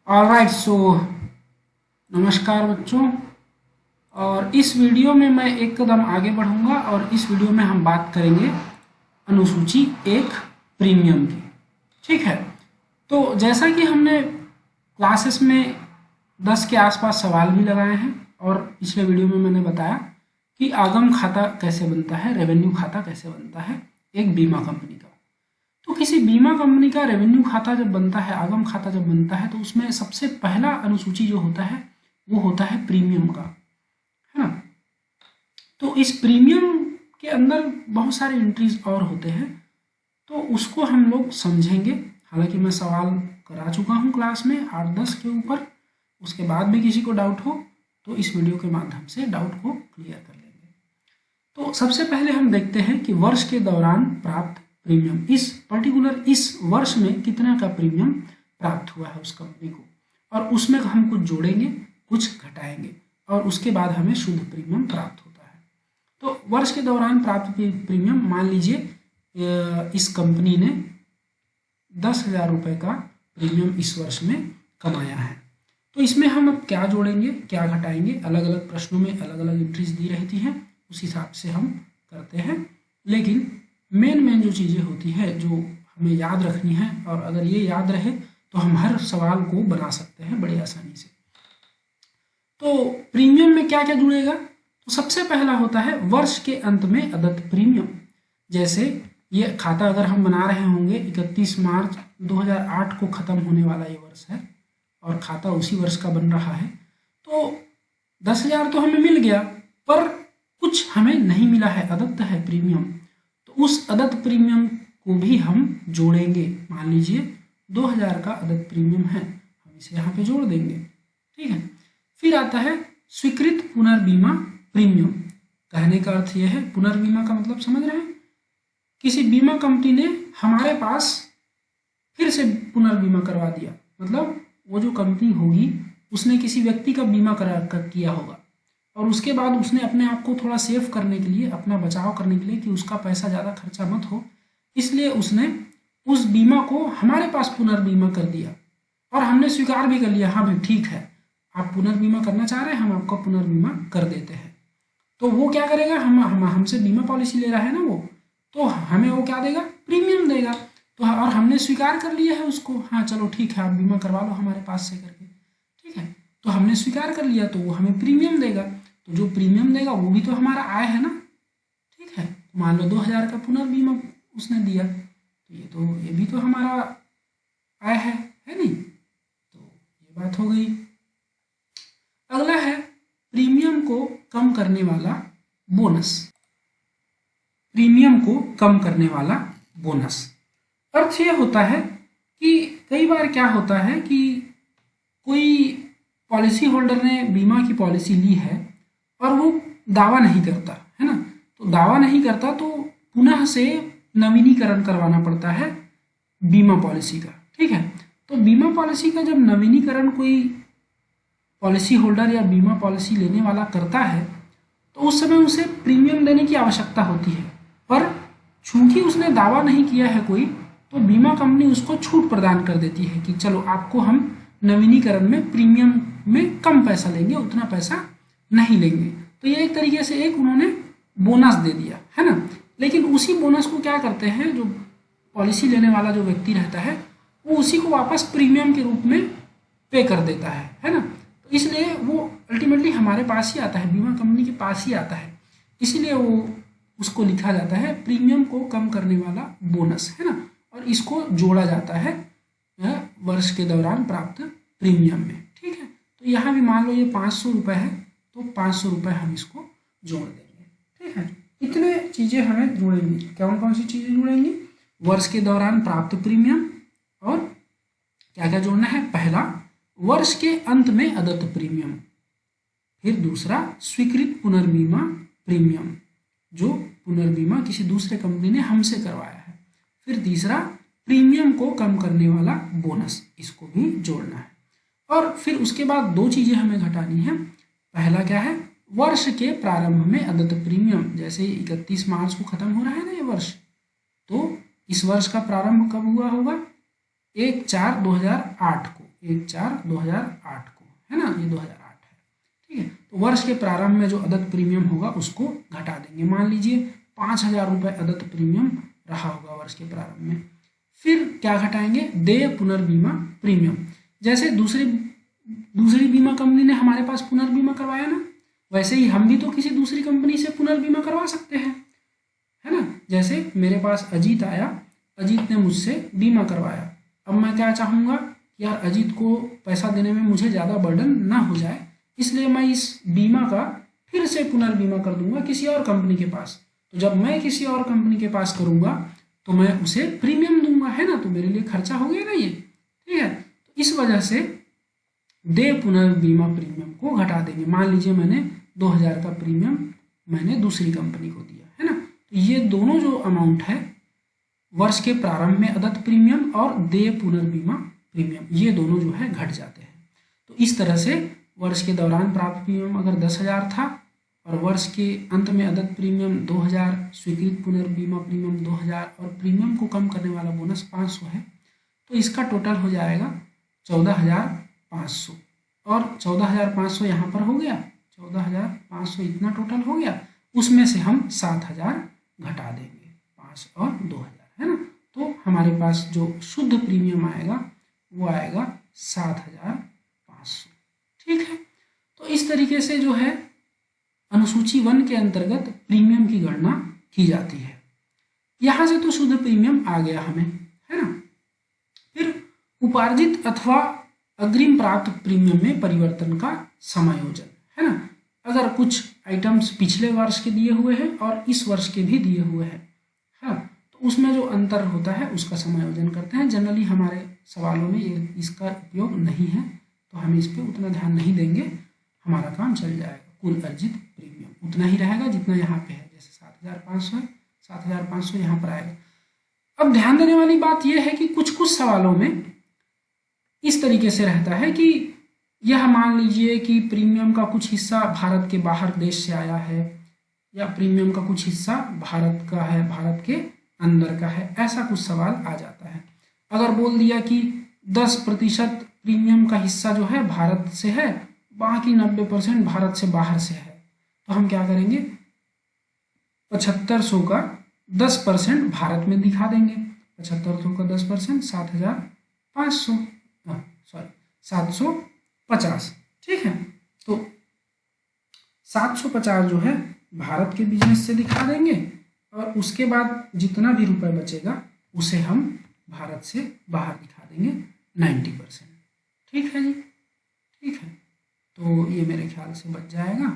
Alright so नमस्कार बच्चों। और इस वीडियो में मैं एक कदम आगे बढ़ूंगा और इस वीडियो में हम बात करेंगे अनुसूची एक प्रीमियम की। ठीक है, तो जैसा कि हमने क्लासेस में 10 के आसपास सवाल भी लगाए हैं और पिछले वीडियो में मैंने बताया कि आगम खाता कैसे बनता है, रेवेन्यू खाता कैसे बनता है एक बीमा कंपनी का। तो किसी बीमा कंपनी का रेवेन्यू खाता जब बनता है, आगम खाता जब बनता है, तो उसमें सबसे पहला अनुसूची जो होता है वो होता है प्रीमियम का, है ना। तो इस प्रीमियम के अंदर बहुत सारे एंट्रीज और होते हैं, तो उसको हम लोग समझेंगे। हालांकि मैं सवाल करा चुका हूँ क्लास में 8-10 के ऊपर, उसके बाद भी किसी को डाउट हो तो इस वीडियो के माध्यम से डाउट को क्लियर कर लेंगे। तो सबसे पहले हम देखते हैं कि वर्ष के दौरान प्राप्त प्रीमियम, इस वर्ष में कितना का प्रीमियम प्राप्त हुआ है उस कंपनी को, और उसमें हम कुछ जोड़ेंगे कुछ घटाएंगे और उसके बाद हमें शुद्ध प्रीमियम प्राप्त होता है। तो वर्ष के दौरान प्राप्त प्रीमियम, मान लीजिए इस कंपनी ने 10,000 रुपये का प्रीमियम इस वर्ष में कमाया है, तो इसमें हम अब क्या जोड़ेंगे क्या घटाएंगे, अलग अलग प्रश्नों में अलग अलग एंट्रीज दी रहती हैं, उस हिसाब से हम करते हैं। लेकिन मेन जो चीज़ें होती है जो हमें याद रखनी है, और अगर ये याद रहे तो हम हर सवाल को बना सकते हैं बड़ी आसानी से। तो प्रीमियम में क्या क्या जुड़ेगा, तो सबसे पहला होता है वर्ष के अंत में अदत्त प्रीमियम। जैसे ये खाता अगर हम बना रहे होंगे 31 मार्च 2008 को ख़त्म होने वाला ये वर्ष है और खाता उसी वर्ष का बन रहा है, तो 10,000 तो हमें मिल गया, पर कुछ हमें नहीं मिला है, अदत्त है प्रीमियम। तो उस अदत्त प्रीमियम को भी हम जोड़ेंगे। मान लीजिए 2,000 का अदत्त प्रीमियम है, हम इसे यहाँ पे जोड़ देंगे। ठीक है, फिर आता है स्वीकृत पुनर्बीमा प्रीमियम। कहने का अर्थ यह है, पुनर्बीमा का मतलब समझ रहे हैं, किसी बीमा कंपनी ने हमारे पास फिर से पुनर्बीमा करवा दिया, मतलब वो जो कंपनी होगी उसने किसी व्यक्ति का बीमा किया होगा और उसके बाद उसने अपने आप को थोड़ा सेव करने के लिए, अपना बचाव करने के लिए कि उसका पैसा ज़्यादा खर्चा मत हो, इसलिए उसने उस बीमा को हमारे पास पुनर्बीमा कर दिया और हमने स्वीकार भी कर लिया, हाँ भाई ठीक है आप पुनर्बीमा करना चाह रहे हैं, हम आपका पुनर्बीमा कर देते हैं। तो वो क्या करेगा, हमसे बीमा पॉलिसी ले रहा है ना वो, तो हमें वो क्या देगा, प्रीमियम देगा। तो और हमने स्वीकार कर लिया है उसको, हाँ चलो ठीक है आप बीमा करवा लो हमारे पास से करके। ठीक है, तो हमने स्वीकार कर लिया तो वो हमें प्रीमियम देगा, तो जो प्रीमियम देगा वो भी तो हमारा आय है ना। ठीक है, मान लो 2,000 का पुनर्बीमा उसने दिया, तो ये भी तो हमारा आय है नहीं। तो ये बात हो गई। अगला है प्रीमियम को कम करने वाला बोनस। प्रीमियम को कम करने वाला बोनस अर्थ ये होता है कि कई बार क्या होता है कि कोई पॉलिसी होल्डर ने बीमा की पॉलिसी ली है और वो दावा नहीं करता है ना, तो दावा नहीं करता तो पुनः से नवीनीकरण करवाना पड़ता है बीमा पॉलिसी का। ठीक है, तो बीमा पॉलिसी का जब नवीनीकरण कोई पॉलिसी होल्डर या बीमा पॉलिसी लेने वाला करता है तो उस समय उसे प्रीमियम देने की आवश्यकता होती है, पर चूंकि उसने दावा नहीं किया है कोई, तो बीमा कंपनी उसको छूट प्रदान कर देती है कि चलो आपको हम नवीनीकरण में प्रीमियम में कम पैसा लेंगे, उतना पैसा नहीं लेंगे। तो ये एक तरीके से एक उन्होंने बोनस दे दिया है ना। लेकिन उसी बोनस को क्या करते हैं, जो पॉलिसी लेने वाला जो व्यक्ति रहता है वो उसी को वापस प्रीमियम के रूप में पे कर देता है ना। तो इसलिए वो अल्टीमेटली हमारे पास ही आता है, बीमा कंपनी के पास ही आता है, इसीलिए वो उसको लिखा जाता है प्रीमियम को कम करने वाला बोनस, है ना। और इसको जोड़ा जाता है वर्ष के दौरान प्राप्त प्रीमियम में। ठीक है, तो यहाँ भी मान लो ये 500 रुपये है, तो 500 रुपये हम इसको जोड़ देंगे। ठीक है, इतने चीज़ें हमें जोड़ेंगी। कौन सी चीज़ें जुड़ेंगी, वर्ष के दौरान प्राप्त प्रीमियम, और क्या क्या जोड़ना है, पहला वर्ष के अंत में अदत्त प्रीमियम, फिर दूसरा स्वीकृत पुनर्बीमा प्रीमियम, जो पुनर्बीमा किसी दूसरे कंपनी ने हमसे करवाया है, फिर तीसरा प्रीमियम को कम करने वाला बोनस, इसको भी जोड़ना है। और फिर उसके बाद दो चीज़ें हमें घटानी है। पहला क्या है, वर्ष के प्रारंभ में अदत्त प्रीमियम, जैसे 31 मार्च को खत्म हो रहा है ना ये वर्ष, तो इस वर्ष का प्रारंभ कब हुआ होगा, 1/4/2008 को, 1/4/2008 को, है ना, ये 2008 है, ठीक है। तो वर्ष के प्रारंभ में जो अदत्त प्रीमियम होगा उसको घटा देंगे। मान लीजिए 5,000 रुपये अदत्त प्रीमियम रहा होगा वर्ष के प्रारंभ में। फिर क्या घटाएंगे, देय पुनर्बीमा प्रीमियम। जैसे दूसरी बीमा कंपनी ने हमारे पास पुनर्बीमा करवाया ना, वैसे ही हम भी तो किसी दूसरी कंपनी से पुनर्बीमा करवा सकते हैं, है ना। जैसे मेरे पास अजीत आया, अजीत ने मुझसे बीमा करवाया। अब मैं क्या चाहूँगा, यार अजीत को पैसा देने में मुझे ज़्यादा बर्डन ना हो जाए, इसलिए मैं इस बीमा का फिर से पुनर्बीमा कर दूंगा किसी और कंपनी के पास। तो जब मैं किसी और कंपनी के पास करूँगा तो मैं उसे प्रीमियम दूंगा, है ना, तो मेरे लिए खर्चा हो गया ना ये, ठीक है। तो इस वजह से देय पुनर्बीमा प्रीमियम को घटा देंगे। मान लीजिए मैंने 2,000 का प्रीमियम मैंने दूसरी कंपनी को दिया, है ना, तो ये दोनों जो अमाउंट है वर्ष के प्रारंभ में अदत्त प्रीमियम और देय पुनर्बीमा प्रीमियम, ये दोनों जो है घट जाते हैं। तो इस तरह से वर्ष के दौरान प्राप्त प्रीमियम अगर 10,000 था और वर्ष के अंत में अदत्त प्रीमियम 2,000, स्वीकृत पुनर्बीमा प्रीमियम 2,000 और प्रीमियम को कम करने वाला बोनस 500 है, तो इसका टोटल हो जाएगा 14,500। और 14,500 यहाँ पर हो गया, 14,500 इतना टोटल हो गया, उसमें से हम 7,000 घटा देंगे, 5 और 2,000, है ना। तो हमारे पास जो शुद्ध प्रीमियम आएगा वो आएगा 7,500, ठीक है। तो इस तरीके से जो है अनुसूची 1 के अंतर्गत प्रीमियम की गणना की जाती है। यहाँ से तो शुद्ध प्रीमियम आ गया हमें, है ना। फिर उपार्जित अथवा अग्रिम प्राप्त प्रीमियम में परिवर्तन का समायोजन, है ना। अगर कुछ आइटम्स पिछले वर्ष के दिए हुए हैं और इस वर्ष के भी दिए हुए हैं, है, तो उसमें जो अंतर होता है उसका समायोजन करते हैं। जनरली हमारे सवालों में ये इसका उपयोग नहीं है, तो हम इस पर उतना ध्यान नहीं देंगे, हमारा काम चल जाएगा। कुल अर्जित प्रीमियम उतना ही रहेगा जितना यहाँ पे है, जैसे 7,500 है, 7,500 यहाँ पर आएगा। अब ध्यान देने वाली बात यह है कि कुछ कुछ सवालों में इस तरीके से रहता है कि यह मान लीजिए कि प्रीमियम का कुछ हिस्सा भारत के बाहर देश से आया है, या प्रीमियम का कुछ हिस्सा भारत का है, भारत के अंदर का है, ऐसा कुछ सवाल आ जाता है। अगर बोल दिया कि 10% प्रीमियम का हिस्सा जो है भारत से है, बाकी 90% भारत से बाहर से है, तो हम क्या करेंगे, 7,500 का 10% भारत में दिखा देंगे। 7,500 का 10% 7,500, सॉरी 750, ठीक है। तो 750 जो है भारत के बिजनेस से दिखा देंगे, और उसके बाद जितना भी रुपए बचेगा उसे हम भारत से बाहर दिखा देंगे 90%, ठीक है जी, ठीक है। तो ये मेरे ख्याल से बच जाएगा,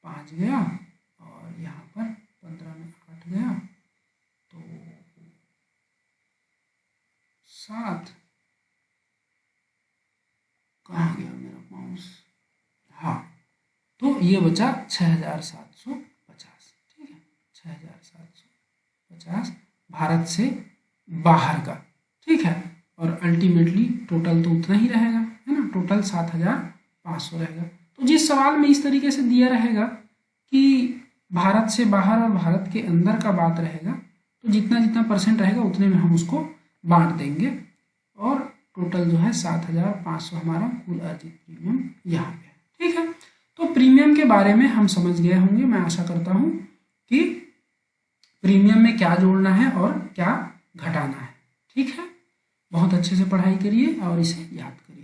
5 गया और यहाँ पर 15 में 8 गया, तो 7, कहाँ गया मेरा माउस, हाँ, तो ये बचा 6,750, ठीक है, 6,750 भारत से बाहर का, ठीक है। और अल्टीमेटली टोटल तो उतना ही रहेगा, है ना, टोटल 7,500 रहेगा। तो जिस सवाल में इस तरीके से दिया रहेगा कि भारत से बाहर और भारत के अंदर का बात रहेगा, तो जितना जितना परसेंट रहेगा उतने में हम उसको बांट देंगे, और टोटल जो है 7,500 हमारा कुल अर्जित प्रीमियम यहाँ पे है, ठीक है। तो प्रीमियम के बारे में हम समझ गए होंगे। मैं आशा करता हूँ कि प्रीमियम में क्या जोड़ना है और क्या घटाना है, ठीक है। बहुत अच्छे से पढ़ाई करिए और इसे याद करिए।